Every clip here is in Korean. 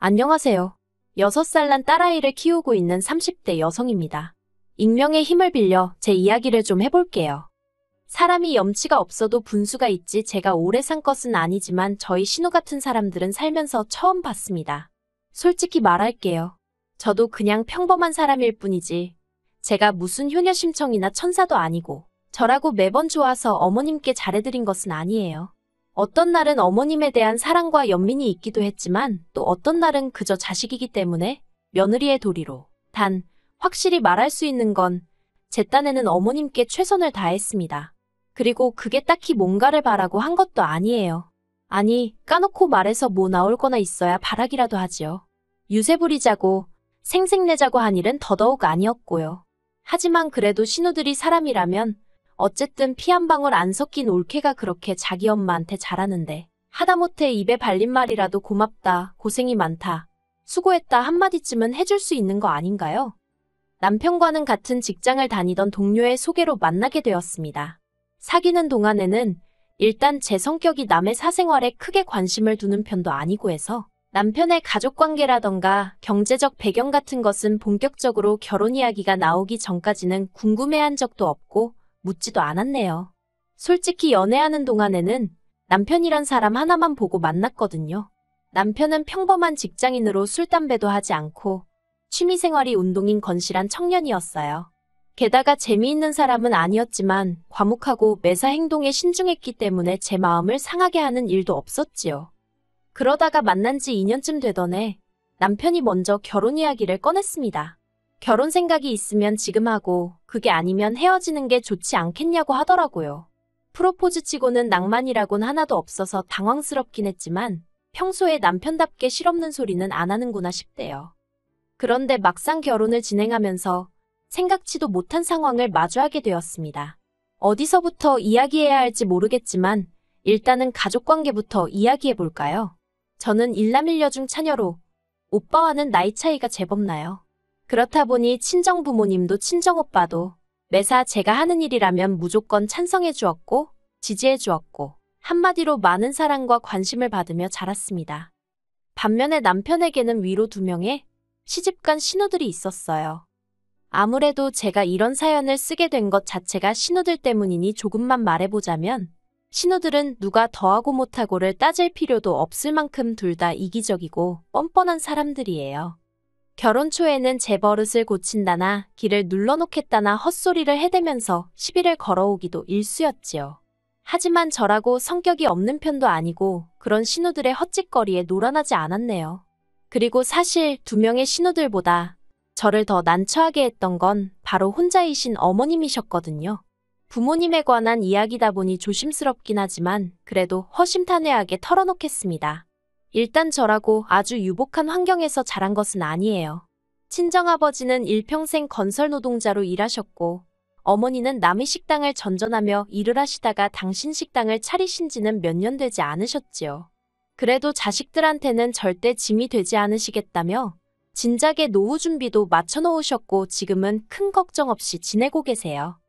안녕하세요. 6살 난 딸아이를 키우고 있는 30대 여성입니다. 익명의 힘을 빌려 제 이야기를 좀 해볼게요. 사람이 염치가 없어도 분수가 있지 제가 오래 산 것은 아니지만 저희 신우 같은 사람들은 살면서 처음 봤습니다. 솔직히 말할게요. 저도 그냥 평범한 사람일 뿐이지 제가 무슨 효녀심청이나 천사도 아니고 저라고 매번 좋아서 어머님께 잘해드린 것은 아니에요. 어떤 날은 어머님에 대한 사랑과 연민이 있기도 했지만 또 어떤 날은 그저 자식이기 때문에 며느리의 도리로. 단, 확실히 말할 수 있는 건 제 딴에는 어머님께 최선을 다했습니다. 그리고 그게 딱히 뭔가를 바라고 한 것도 아니에요. 아니, 까놓고 말해서 뭐 나올 거나 있어야 바라기라도 하지요. 유세 부리자고 생색내자고 한 일은 더더욱 아니었고요. 하지만 그래도 신우들이 사람이라면 어쨌든 피 한 방울 안 섞인 올케가 그렇게 자기 엄마한테 잘하는데 하다못해 입에 발린 말이라도 고맙다, 고생이 많다, 수고했다 한마디쯤은 해줄 수 있는 거 아닌가요? 남편과는 같은 직장을 다니던 동료의 소개로 만나게 되었습니다. 사귀는 동안에는 일단 제 성격이 남의 사생활에 크게 관심을 두는 편도 아니고 해서 남편의 가족관계라던가 경제적 배경 같은 것은 본격적으로 결혼 이야기가 나오기 전까지는 궁금해한 적도 없고 묻지도 않았네요. 솔직히 연애하는 동안에는 남편이란 사람 하나만 보고 만났거든요. 남편은 평범한 직장인으로 술, 담배도 하지 않고 취미생활이 운동인 건실한 청년이었어요. 게다가 재미있는 사람은 아니었지만 과묵하고 매사 행동에 신중했기 때문에 제 마음을 상하게 하는 일도 없었지요. 그러다가 만난 지 2년쯤 되던 해 남편이 먼저 결혼 이야기를 꺼냈습니다. 결혼 생각이 있으면 지금 하고 그게 아니면 헤어지는 게 좋지 않겠냐고 하더라고요. 프로포즈 치고는 낭만이라곤 하나도 없어서 당황스럽긴 했지만 평소에 남편답게 실없는 소리는 안 하는구나 싶대요. 그런데 막상 결혼을 진행하면서 생각지도 못한 상황을 마주하게 되었습니다. 어디서부터 이야기해야 할지 모르겠지만 일단은 가족관계부터 이야기해볼까요? 저는 일남일녀 중 차녀로 오빠와는 나이 차이가 제법 나요. 그렇다 보니 친정부모님도 친정오빠도 매사 제가 하는 일이라면 무조건 찬성해 주었고 지지해 주었고 한마디로 많은 사랑과 관심을 받으며 자랐습니다. 반면에 남편에게는 위로 2명의 시집간 신우들이 있었어요. 아무래도 제가 이런 사연을 쓰게 된 것 자체가 신우들 때문이니 조금만 말해보자면 신우들은 누가 더하고 못하고를 따질 필요도 없을 만큼 둘 다 이기적이고 뻔뻔한 사람들이에요. 결혼 초에는 제 버릇을 고친다나 길을 눌러놓겠다나 헛소리를 해대면서 시비를 걸어오기도 일쑤였지요. 하지만 저라고 성격이 없는 편도 아니고 그런 신우들의 헛짓거리에 노란하지 않았네요. 그리고 사실 2명의 신우들보다 저를 더 난처하게 했던 건 바로 혼자이신 어머님이셨거든요. 부모님에 관한 이야기다 보니 조심스럽긴 하지만 그래도 허심탄회하게 털어놓겠습니다. 일단 저라고 아주 유복한 환경에서 자란 것은 아니에요. 친정아버지는 일평생 건설 노동자로 일하셨고 어머니는 남의 식당을 전전하며 일을 하시다가 당신 식당을 차리신 지는 몇 년 되지 않으셨지요. 그래도 자식들한테는 절대 짐이 되지 않으시겠다며 진작에 노후 준비도 맞춰놓으셨고 지금은 큰 걱정 없이 지내고 계세요.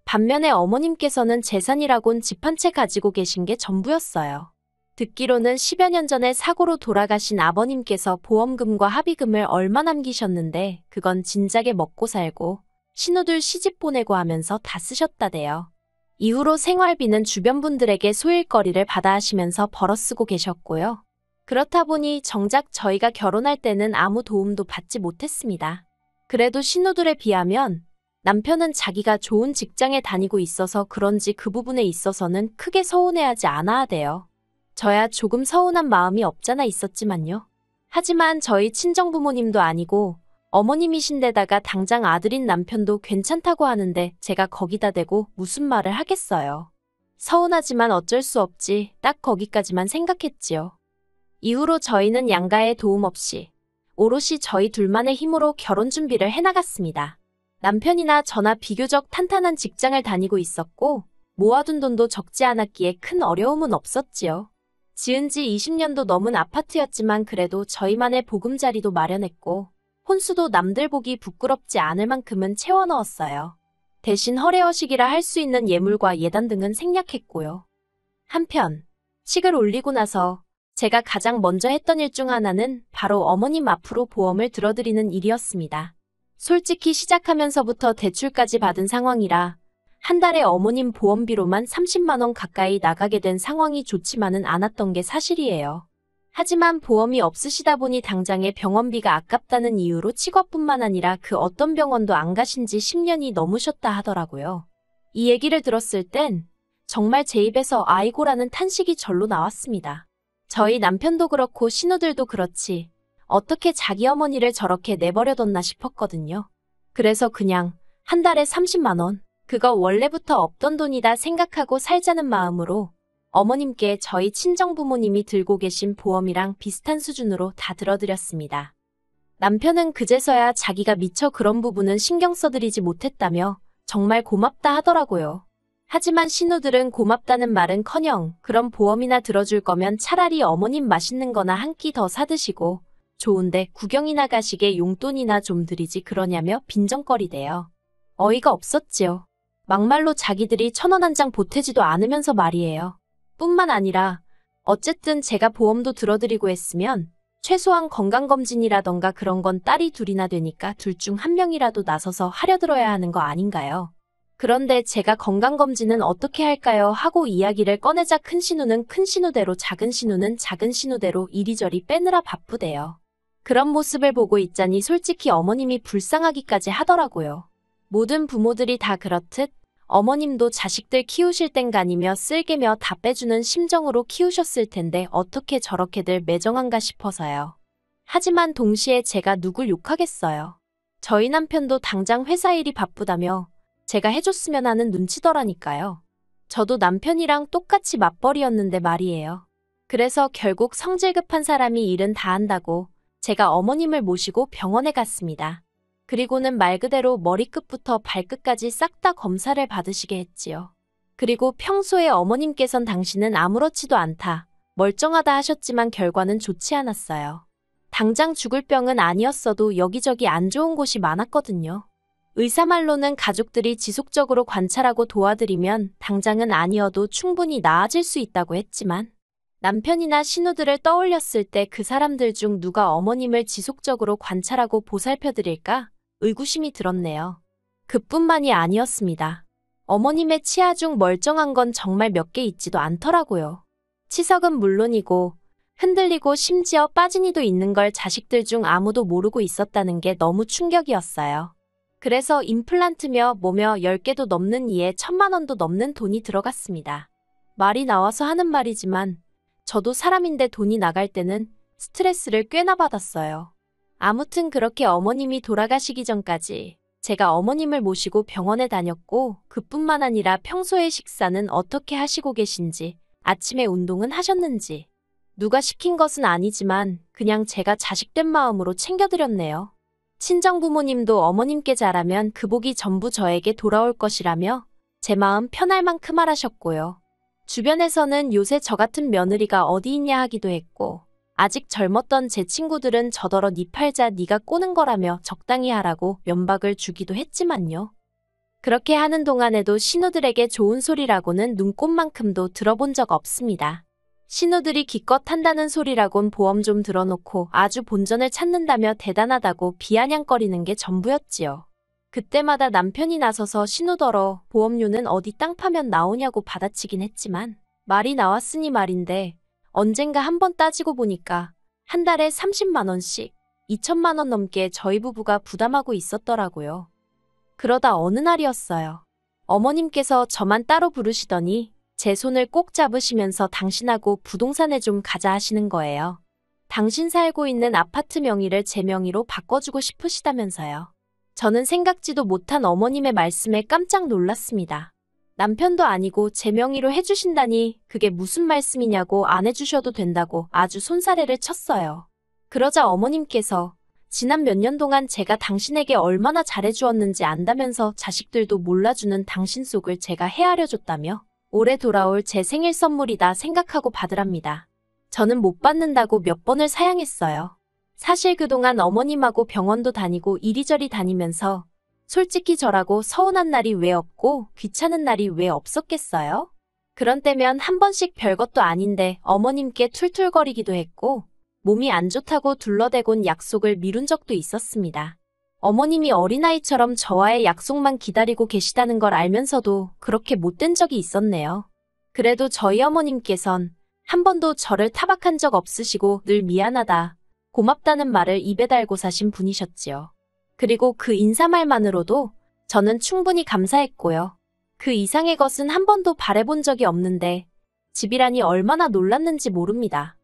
반면에 어머님께서는 재산이라곤 집 한 채 가지고 계신 게 전부였어요. 듣기로는 10여 년 전에 사고로 돌아가신 아버님께서 보험금과 합의금을 얼마 남기셨는데 그건 진작에 먹고 살고 신우들 시집 보내고 하면서 다 쓰셨다대요. 이후로 생활비는 주변 분들에게 소일거리를 받아 하시면서 벌어 쓰고 계셨고요. 그렇다 보니 정작 저희가 결혼할 때는 아무 도움도 받지 못했습니다. 그래도 신우들에 비하면 남편은 자기가 좋은 직장에 다니고 있어서 그런지 그 부분에 있어서는 크게 서운해하지 않아야 돼요. 저야 조금 서운한 마음이 없잖아 있었지만요. 하지만 저희 친정부모님도 아니고 어머님이신데다가 당장 아들인 남편도 괜찮다고 하는데 제가 거기다 대고 무슨 말을 하겠어요. 서운하지만 어쩔 수 없지 딱 거기까지만 생각했지요. 이후로 저희는 양가의 도움 없이 오롯이 저희 둘만의 힘으로 결혼 준비를 해나갔습니다. 남편이나 저나 비교적 탄탄한 직장을 다니고 있었고 모아둔 돈도 적지 않았기에 큰 어려움은 없었지요. 지은 지 20년도 넘은 아파트였지만 그래도 저희만의 보금자리도 마련했고 혼수도 남들 보기 부끄럽지 않을 만큼은 채워 넣었어요. 대신 허례허식이라 할 수 있는 예물과 예단 등은 생략했고요. 한편 식을 올리고 나서 제가 가장 먼저 했던 일 중 하나는 바로 어머님 앞으로 보험을 들어드리는 일이었습니다. 솔직히 시작하면서부터 대출까지 받은 상황이라 한 달에 어머님 보험비로만 30만 원 가까이 나가게 된 상황이 좋지만은 않았던 게 사실이에요. 하지만 보험이 없으시다 보니 당장의 병원비가 아깝다는 이유로 치과뿐만 아니라 그 어떤 병원도 안 가신 지 10년이 넘으셨다 하더라고요. 이 얘기를 들었을 땐 정말 제 입에서 아이고라는 탄식이 절로 나왔습니다. 저희 남편도 그렇고 신우들도 그렇지 어떻게 자기 어머니를 저렇게 내버려뒀나 싶었거든요. 그래서 그냥 한 달에 30만 원, 그거 원래부터 없던 돈이다 생각하고 살자는 마음으로 어머님께 저희 친정부모님이 들고 계신 보험이랑 비슷한 수준으로 다 들어드렸습니다. 남편은 그제서야 자기가 미처 그런 부분은 신경 써드리지 못했다며 정말 고맙다 하더라고요. 하지만 신우들은 고맙다는 말은커녕 그런 보험이나 들어줄 거면 차라리 어머님 맛있는 거나 한 끼 더 사드시고 좋은데 구경이나 가시게 용돈이나 좀 드리지 그러냐며 빈정거리대요. 어이가 없었지요. 막말로 자기들이 1,000원 한 장 보태지도 않으면서 말이에요. 뿐만 아니라 어쨌든 제가 보험도 들어드리고 했으면 최소한 건강검진이라던가 그런 건 딸이 둘이나 되니까 둘 중 한 명이라도 나서서 하려들어야 하는 거 아닌가요? 그런데 제가 건강검진은 어떻게 할까요? 하고 이야기를 꺼내자 큰 신우는 큰 신우대로 작은 신우는 작은 신우대로 이리저리 빼느라 바쁘대요. 그런 모습을 보고 있자니 솔직히 어머님이 불쌍하기까지 하더라고요. 모든 부모들이 다 그렇듯 어머님도 자식들 키우실 땐간이며 쓸개며 다 빼주는 심정으로 키우셨을 텐데 어떻게 저렇게들 매정한가 싶어서요. 하지만 동시에 제가 누굴 욕하겠어요. 저희 남편도 당장 회사 일이 바쁘다며 제가 해줬으면 하는 눈치더라니까요. 저도 남편이랑 똑같이 맞벌이였는데 말이에요. 그래서 결국 성질 급한 사람이 일은 다 한다고 제가 어머님을 모시고 병원에 갔습니다. 그리고는 말 그대로 머리끝부터 발끝까지 싹 다 검사를 받으시게 했지요. 그리고 평소에 어머님께선 당신은 아무렇지도 않다, 멀쩡하다 하셨지만 결과는 좋지 않았어요. 당장 죽을 병은 아니었어도 여기저기 안 좋은 곳이 많았거든요. 의사 말로는 가족들이 지속적으로 관찰하고 도와드리면 당장은 아니어도 충분히 나아질 수 있다고 했지만 남편이나 신우들을 떠올렸을 때 그 사람들 중 누가 어머님을 지속적으로 관찰하고 보살펴드릴까 의구심이 들었네요. 그뿐만이 아니었습니다. 어머님의 치아 중 멀쩡한 건 정말 몇 개 있지도 않더라고요. 치석은 물론이고 흔들리고 심지어 빠진 이도 있는 걸 자식들 중 아무도 모르고 있었다는 게 너무 충격이었어요. 그래서 임플란트며 뭐며 10개도 넘는 이에 1,000만 원도 넘는 돈이 들어갔습니다. 말이 나와서 하는 말이지만 저도 사람인데 돈이 나갈 때는 스트레스를 꽤나 받았어요. 아무튼 그렇게 어머님이 돌아가시기 전까지 제가 어머님을 모시고 병원에 다녔고 그뿐만 아니라 평소에 식사는 어떻게 하시고 계신지, 아침에 운동은 하셨는지 누가 시킨 것은 아니지만 그냥 제가 자식된 마음으로 챙겨드렸네요. 친정부모님도 어머님께 잘하면 그 복이 전부 저에게 돌아올 것이라며 제 마음 편할 만큼 하라셨고요. 주변에서는 요새 저 같은 며느리가 어디 있냐 하기도 했고 아직 젊었던 제 친구들은 저더러 니 팔자 니가 꼬는 거라며 적당히 하라고 면박을 주기도 했지만요. 그렇게 하는 동안에도 신우들에게 좋은 소리라고는 눈꼽만큼도 들어본 적 없습니다. 신우들이 기껏 한다는 소리라곤 보험 좀 들어놓고 아주 본전을 찾는다며 대단하다고 비아냥거리는 게 전부였지요. 그때마다 남편이 나서서 신우더러 보험료는 어디 땅 파면 나오냐고 받아치긴 했지만 말이 나왔으니 말인데 언젠가 한번 따지고 보니까 한 달에 30만 원씩 2천만 원 넘게 저희 부부가 부담하고 있었더라고요. 그러다 어느 날이었어요. 어머님께서 저만 따로 부르시더니 제 손을 꼭 잡으시면서 당신하고 부동산에 좀 가자 하시는 거예요. 당신 살고 있는 아파트 명의를 제 명의로 바꿔주고 싶으시다면서요. 저는 생각지도 못한 어머님의 말씀에 깜짝 놀랐습니다. 남편도 아니고 제 명의로 해주신다니 그게 무슨 말씀이냐고 안 해주셔도 된다고 아주 손사래를 쳤어요. 그러자 어머님께서 지난 몇 년 동안 제가 당신에게 얼마나 잘해주었는지 안다면서 자식들도 몰라주는 당신 속을 제가 헤아려줬다며 올해 돌아올 제 생일 선물이다 생각하고 받으랍니다. 저는 못 받는다고 몇 번을 사양했어요. 사실 그동안 어머님하고 병원도 다니고 이리저리 다니면서 솔직히 저라고 서운한 날이 왜 없고 귀찮은 날이 왜 없었겠어요? 그런 때면 한 번씩 별것도 아닌데 어머님께 툴툴거리기도 했고 몸이 안 좋다고 둘러대곤 약속을 미룬 적도 있었습니다. 어머님이 어린아이처럼 저와의 약속만 기다리고 계시다는 걸 알면서도 그렇게 못된 적이 있었네요. 그래도 저희 어머님께선 한 번도 저를 타박한 적 없으시고 늘 미안하다, 고맙다는 말을 입에 달고 사신 분이셨지요. 그리고 그 인사말만으로도 저는 충분히 감사했고요. 그 이상의 것은 한 번도 바라본 적이 없는데 집이라니 얼마나 놀랐는지 모릅니다.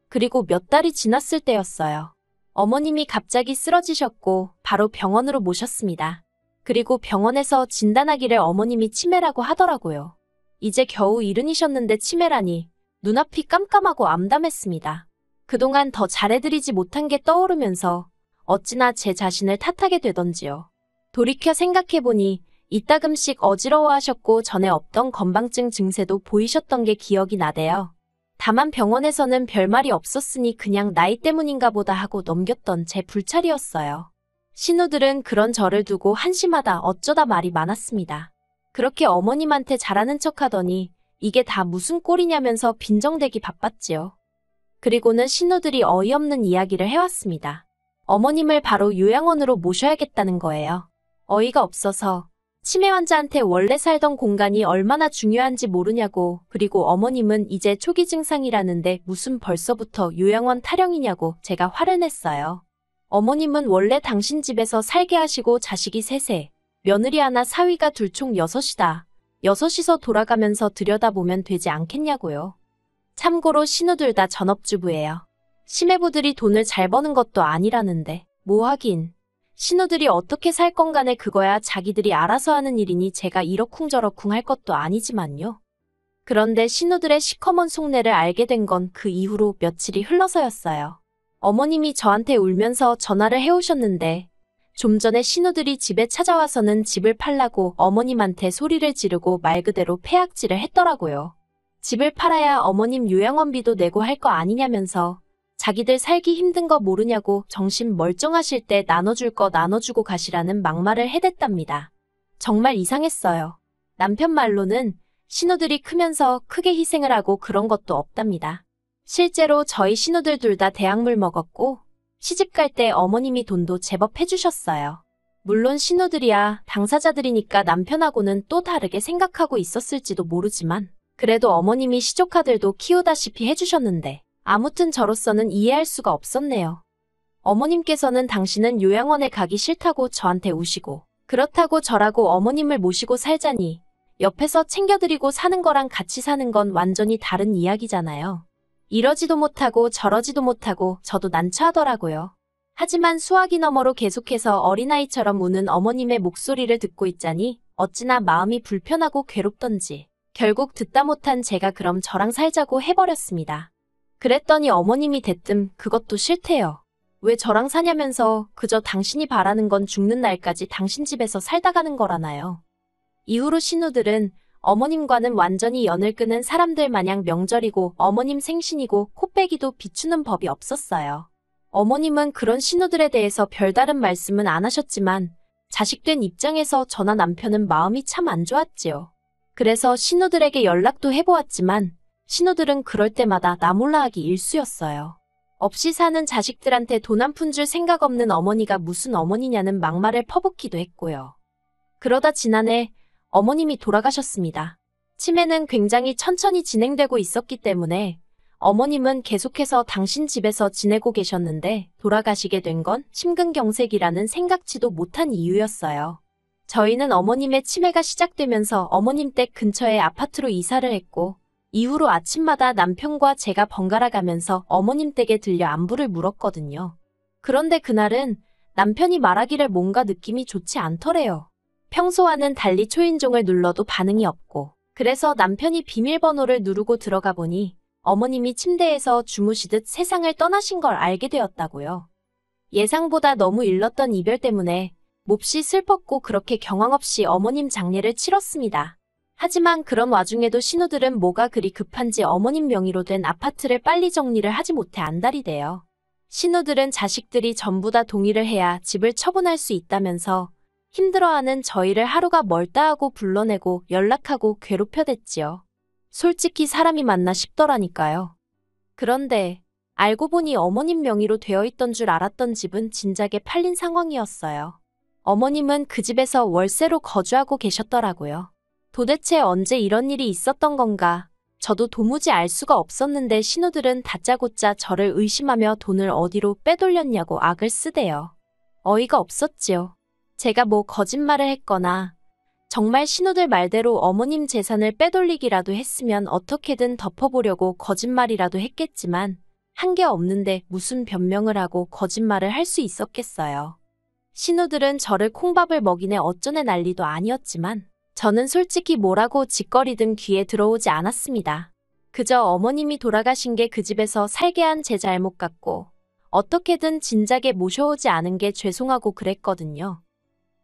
그리고 몇 달이 지났을 때였어요. 어머님이 갑자기 쓰러지셨고 바로 병원으로 모셨습니다. 그리고 병원에서 진단하기를 어머님이 치매라고 하더라고요. 이제 겨우 70이셨는데 치매라니 눈앞이 깜깜하고 암담했습니다. 그동안 더 잘해드리지 못한 게 떠오르면서 어찌나 제 자신을 탓하게 되던지요. 돌이켜 생각해보니 이따금씩 어지러워하셨고 전에 없던 건망증 증세도 보이셨던 게 기억이 나대요. 다만 병원에서는 별말이 없었으니 그냥 나이 때문인가 보다 하고 넘겼던 제 불찰이었어요. 신우들은 그런 저를 두고 한심하다 어쩌다 말이 많았습니다. 그렇게 어머님한테 잘하는 척하더니 이게 다 무슨 꼴이냐면서 빈정대기 바빴지요. 그리고는 신우들이 어이없는 이야기를 해왔습니다. 어머님을 바로 요양원으로 모셔야겠다는 거예요. 어이가 없어서 치매 환자한테 원래 살던 공간이 얼마나 중요한지 모르냐고, 그리고 어머님은 이제 초기 증상이라는데 무슨 벌써부터 요양원 타령이냐고 제가 화를 냈어요. 어머님은 원래 당신 집에서 살게 하시고 자식이 셋에 며느리 하나 사위가 둘 총 6이다. 6이서 돌아가면서 들여다보면 되지 않겠냐고요. 참고로 신우들 다 전업주부예요. 시매부들이 돈을 잘 버는 것도 아니라는데 뭐 하긴. 신우들이 어떻게 살 건간에 그거야 자기들이 알아서 하는 일이니 제가 이러쿵저러쿵 할 것도 아니지만요. 그런데 신우들의 시커먼 속내를 알게 된 건 그 이후로 며칠이 흘러서였어요. 어머님이 저한테 울면서 전화를 해오셨는데 좀 전에 신우들이 집에 찾아와서는 집을 팔라고 어머님한테 소리를 지르고 말 그대로 폐악질을 했더라고요. 집을 팔아야 어머님 요양원비도 내고 할 거 아니냐면서 자기들 살기 힘든 거 모르냐고 정신 멀쩡하실 때 나눠줄 거 나눠주고 가시라는 막말을 해댔답니다. 정말 이상했어요. 남편 말로는 신우들이 크면서 크게 희생을 하고 그런 것도 없답니다. 실제로 저희 신우들 둘 다 대학물 먹었고 시집갈 때 어머님이 돈도 제법 해주셨어요. 물론 신우들이야 당사자들이니까 남편하고는 또 다르게 생각하고 있었을지도 모르지만 그래도 어머님이 시조카들도 키우다시피 해주셨는데 아무튼 저로서는 이해할 수가 없었네요. 어머님께서는 당신은 요양원에 가기 싫다고 저한테 우시고 그렇다고 저라고 어머님을 모시고 살자니 옆에서 챙겨드리고 사는 거랑 같이 사는 건 완전히 다른 이야기잖아요. 이러지도 못하고 저러지도 못하고 저도 난처하더라고요. 하지만 수화기 너머로 계속해서 어린아이처럼 우는 어머님의 목소리를 듣고 있자니 어찌나 마음이 불편하고 괴롭던지 결국 듣다 못한 제가 그럼 저랑 살자고 해버렸습니다. 그랬더니 어머님이 대뜸 그것도 싫대요. 왜 저랑 사냐면서 그저 당신이 바라는 건 죽는 날까지 당신 집에서 살다 가는 거라나요. 이후로 신우들은 어머님과는 완전히 연을 끄는 사람들 마냥 명절이고 어머님 생신이고 코빼기도 비추는 법이 없었어요. 어머님은 그런 신우들에 대해서 별다른 말씀은 안 하셨지만 자식된 입장에서 저나 남편은 마음이 참 안 좋았지요. 그래서 신우들에게 연락도 해보았지만 신우들은 그럴 때마다 나 몰라 하기 일쑤였어요. 없이 사는 자식들한테 돈 한 푼 줄 생각 없는 어머니가 무슨 어머니냐는 막말을 퍼붓기도 했고요. 그러다 지난해 어머님이 돌아가셨습니다. 치매는 굉장히 천천히 진행되고 있었기 때문에 어머님은 계속해서 당신 집에서 지내고 계셨는데 돌아가시게 된 건 심근경색이라는 생각지도 못한 이유였어요. 저희는 어머님의 치매가 시작되면서 어머님 댁 근처에 아파트로 이사를 했고 이후로 아침마다 남편과 제가 번갈아 가면서 어머님 댁에 들려 안부를 물었거든요. 그런데 그날은 남편이 말하기를 뭔가 느낌이 좋지 않더래요. 평소와는 달리 초인종을 눌러도 반응이 없고 그래서 남편이 비밀번호를 누르고 들어가 보니 어머님이 침대에서 주무시듯 세상을 떠나신 걸 알게 되었다고요. 예상보다 너무 일렀던 이별 때문에 몹시 슬펐고 그렇게 경황 없이 어머님 장례를 치렀습니다. 하지만 그런 와중에도 신우들은 뭐가 그리 급한지 어머님 명의로 된 아파트를 빨리 정리를 하지 못해 안달이대요. 신우들은 자식들이 전부 다 동의를 해야 집을 처분할 수 있다면서 힘들어하는 저희를 하루가 멀다 하고 불러내고 연락하고 괴롭혀댔지요. 솔직히 사람이 맞나 싶더라니까요. 그런데 알고 보니 어머님 명의로 되어 있던 줄 알았던 집은 진작에 팔린 상황이었어요. 어머님은 그 집에서 월세로 거주하고 계셨더라고요. 도대체 언제 이런 일이 있었던 건가? 저도 도무지 알 수가 없었는데 신우들은 다짜고짜 저를 의심하며 돈을 어디로 빼돌렸냐고 악을 쓰대요. 어이가 없었지요. 제가 뭐 거짓말을 했거나 정말 신우들 말대로 어머님 재산을 빼돌리기라도 했으면 어떻게든 덮어보려고 거짓말이라도 했겠지만 한 게 없는데 무슨 변명을 하고 거짓말을 할 수 있었겠어요. 신우들은 저를 콩밥을 먹이네 어쩌네 난리도 아니었지만 저는 솔직히 뭐라고 짓거리든 귀에 들어오지 않았습니다. 그저 어머님이 돌아가신 게 그 집에서 살게 한 제 잘못 같고 어떻게든 진작에 모셔오지 않은 게 죄송하고 그랬거든요.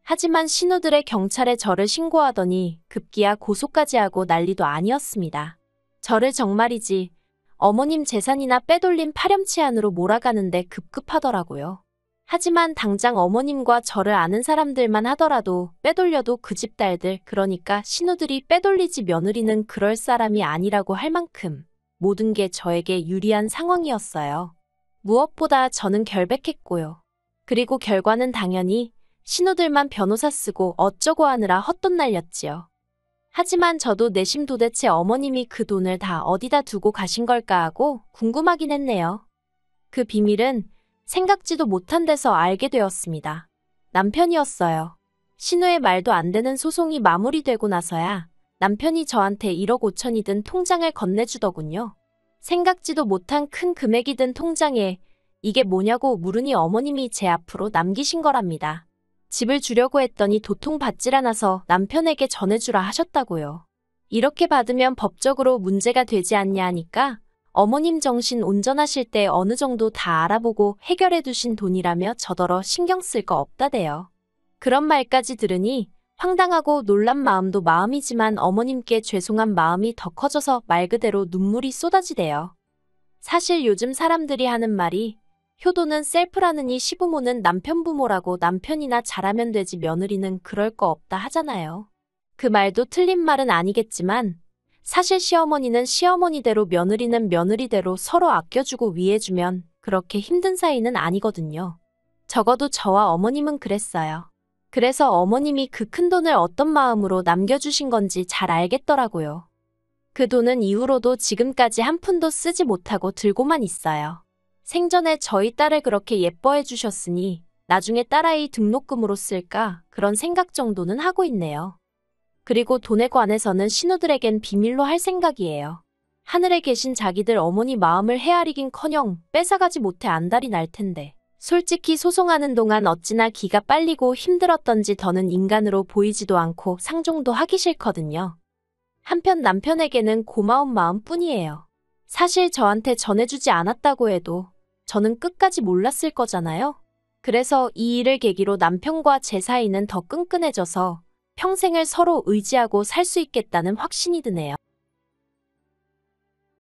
하지만 신우들의 경찰에 저를 신고하더니 급기야 고소까지 하고 난리도 아니었습니다. 저를 정말이지 어머님 재산이나 빼돌린 파렴치 안으로 몰아가는데 급급하더라고요. 하지만 당장 어머님과 저를 아는 사람들만 하더라도 빼돌려도 그 집 딸들, 그러니까 신우들이 빼돌리지 며느리는 그럴 사람이 아니라고 할 만큼 모든 게 저에게 유리한 상황이었어요. 무엇보다 저는 결백했고요. 그리고 결과는 당연히 신우들만 변호사 쓰고 어쩌고 하느라 헛돈 날렸지요. 하지만 저도 내심 도대체 어머님이 그 돈을 다 어디다 두고 가신 걸까 하고 궁금하긴 했네요. 그 비밀은 생각지도 못한 데서 알게 되었습니다. 남편이었어요. 신우의 말도 안 되는 소송이 마무리되고 나서야 남편이 저한테 1억 5천이 든 통장을 건네주더군요. 생각지도 못한 큰 금액이 든 통장에 이게 뭐냐고 물으니 어머님이 제 앞으로 남기신 거랍니다. 집을 주려고 했더니 도통 받질 않아서 남편에게 전해주라 하셨다고요. 이렇게 받으면 법적으로 문제가 되지 않냐 하니까 어머님 정신 온전하실 때 어느 정도 다 알아보고 해결해 두신 돈이라며 저더러 신경 쓸 거 없다대요. 그런 말까지 들으니 황당하고 놀란 마음도 마음이지만 어머님께 죄송한 마음이 더 커져서 말 그대로 눈물이 쏟아지대요. 사실 요즘 사람들이 하는 말이 효도는 셀프라느니 시부모는 남편 부모라고 남편이나 잘하면 되지 며느리는 그럴 거 없다 하잖아요. 그 말도 틀린 말은 아니겠지만 사실 시어머니는 시어머니대로 며느리는 며느리대로 서로 아껴주고 위해주면 그렇게 힘든 사이는 아니거든요. 적어도 저와 어머님은 그랬어요. 그래서 어머님이 그 큰 돈을 어떤 마음으로 남겨주신 건지 잘 알겠더라고요. 그 돈은 이후로도 지금까지 한 푼도 쓰지 못하고 들고만 있어요. 생전에 저희 딸을 그렇게 예뻐해 주셨으니 나중에 딸아이 등록금으로 쓸까 그런 생각 정도는 하고 있네요. 그리고 돈에 관해서는 신우들에겐 비밀로 할 생각이에요. 하늘에 계신 자기들 어머니 마음을 헤아리긴커녕 뺏어가지 못해 안달이 날 텐데. 솔직히 소송하는 동안 어찌나 기가 빨리고 힘들었던지 더는 인간으로 보이지도 않고 상종도 하기 싫거든요. 한편 남편에게는 고마운 마음뿐이에요. 사실 저한테 전해주지 않았다고 해도 저는 끝까지 몰랐을 거잖아요. 그래서 이 일을 계기로 남편과 제 사이는 더 끈끈해져서 평생을 서로 의지하고 살 수 있겠다는 확신이 드네요.